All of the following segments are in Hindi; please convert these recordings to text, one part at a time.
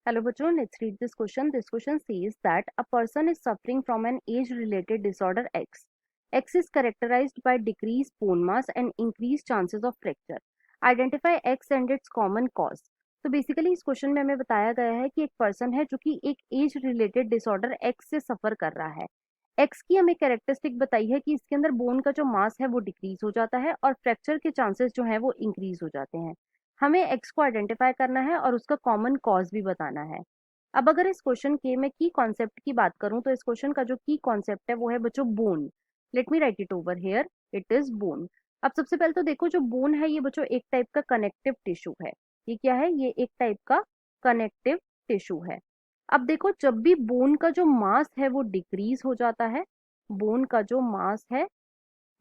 Hello, Bachchan. Let's read this question. This question says that a person is suffering from an age-related disorder X. X is characterized by decreased bone mass and increased chances of fracture. Identify X and its common cause. तो बेसिकली इस क्वेश्चन में हमें बताया गया है कि एक पर्सन है जो कि एक एज रिलेटेड डिसऑर्डर एक्स से सफर कर रहा है। एक्स की हमें कैरेक्टरिस्टिक बताई है कि इसके अंदर बोन का जो मास है वो डिक्रीज हो जाता है और फ्रैक्चर के चांसेस जो है वो इंक्रीज हो जाते हैं। हमें एक्स को आइडेंटिफाई करना है और उसका कॉमन कॉज भी बताना है। अब अगर इस क्वेश्चन के मैं की कॉन्सेप्ट की बात करूं तो इस क्वेश्चन का जो की कॉन्सेप्ट है वो है बच्चों bone. Let me right it over here, it is bone. अब सबसे पहले तो देखो जो बोन है ये बच्चों एक टाइप का कनेक्टिव टिश्यू है। ये क्या है? ये एक टाइप का कनेक्टिव टिश्यू है। अब देखो जब भी बोन का जो मास है वो डिक्रीज हो जाता है, बोन का जो मास है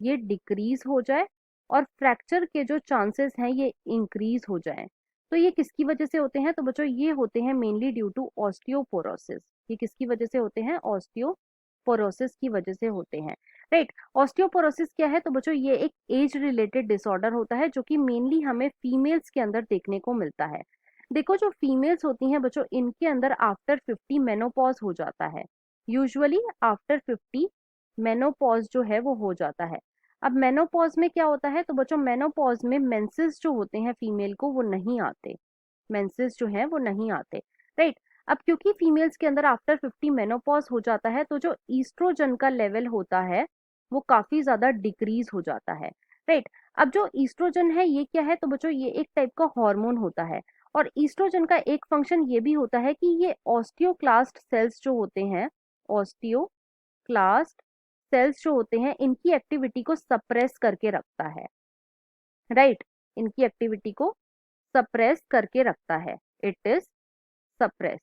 ये डिक्रीज हो जाए और फ्रैक्चर के जो चांसेस हैं ये इंक्रीज हो जाएं, तो ये किसकी वजह से होते हैं? तो बच्चों ये होते हैं मेनली ड्यू टू ऑस्टियोपोरोसिस। ये किसकी वजह से होते हैं? ऑस्टियोपोरोसिस की वजह से होते हैं, राइट। ऑस्टियोपोरोसिस क्या है? तो बच्चों ये एक एज रिलेटेड डिसऑर्डर होता है जो कि मेनली हमें फीमेल्स के अंदर देखने को मिलता है। देखो जो फीमेल्स होती हैं बच्चों इनके अंदर आफ्टर 50 मेनोपॉज हो जाता है। यूजुअली आफ्टर 50 मेनोपॉज जो है वो हो जाता है। अब मेनोपॉज में क्या होता है? तो बच्चों मेनोपॉज में मेंसेस जो होते हैं फीमेल को वो नहीं आते, मेंसेस जो है वो नहीं आते, राइट। अब क्योंकि फीमेल्स के अंदर आफ्टर 50 मेनोपॉज हो जाता है तो जो ईस्ट्रोजन का लेवल होता है वो काफी ज्यादा डिक्रीज हो जाता है, राइट। अब जो ईस्ट्रोजन है ये क्या है? तो बच्चों ये एक टाइप का हार्मोन होता है और ईस्ट्रोजन का एक फंक्शन ये भी होता है कि ये ऑस्टियोक्लास्ट सेल्स जो होते हैं, ऑस्टियोक्लास्ट सेल्स जो होते हैं इनकी एक्टिविटी को सप्रेस करके रखता है, राइट। इनकी एक्टिविटी को सप्रेस करके रखता है, इट इज सप्रेस,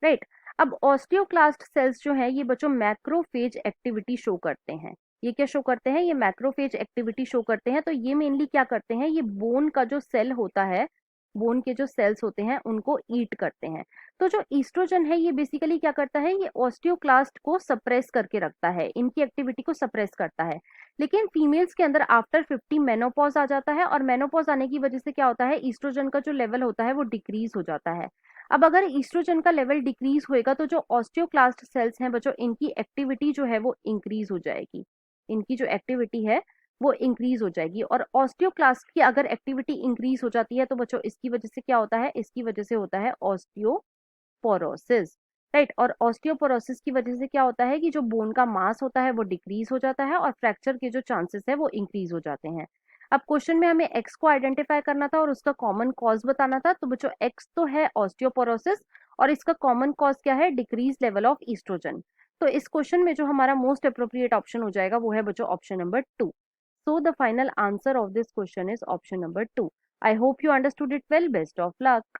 राइट। अब ऑस्टियोक्लास्ट सेल्स जो है ये बच्चों मैक्रोफेज एक्टिविटी शो करते हैं। ये क्या शो करते हैं? ये मैक्रोफेज एक्टिविटी शो करते हैं। तो ये मेनली क्या करते हैं? ये बोन का जो सेल होता है, बोन के जो सेल्स होते हैं उनको ईट करते हैं। तो जो ईस्ट्रोजन है ये बेसिकली क्या करता है? ये ऑस्टियोक्लास्ट को सप्रेस करके रखता है, इनकी एक्टिविटी को सप्रेस करता है। लेकिन फीमेल्स के अंदर आफ्टर 50 मेनोपॉज आ जाता है और मेनोपॉज आने की वजह से क्या होता है? ईस्ट्रोजन का जो लेवल होता है वो डिक्रीज हो जाता है। अब अगर ईस्ट्रोजन का लेवल डिक्रीज होएगा तो जो ऑस्टियोक्लास्ट सेल्स हैं बच्चों इनकी एक्टिविटी जो है वो इंक्रीज हो जाएगी, इनकी जो एक्टिविटी है वो इंक्रीज हो जाएगी। और ऑस्टियोक्लास्ट की अगर एक्टिविटी इंक्रीज हो जाती है तो बच्चों इसकी वजह से क्या होता है? इसकी वजह से होता है ऑस्टियोपोरोसिस, राइट। और ऑस्टियोपोरोसिस की वजह से क्या होता है कि जो बोन का मास होता है वो डिक्रीज हो जाता है और फ्रैक्चर के जो चांसेस है वो इंक्रीज हो जाते हैं। अब क्वेश्चन में हमें एक्स को आइडेंटिफाई करना था और उसका कॉमन कॉज बताना था। तो बच्चों एक्स तो है ऑस्टियोपोरोसिस और इसका कॉमन कॉज क्या है? Decrease level of oestrogen. तो इस क्वेश्चन में जो हमारा मोस्ट अप्रोप्रिएट ऑप्शन हो जाएगा वो है बच्चों option number 2। So the final answer of this question is option number 2। I hope you understood it well. Best of luck.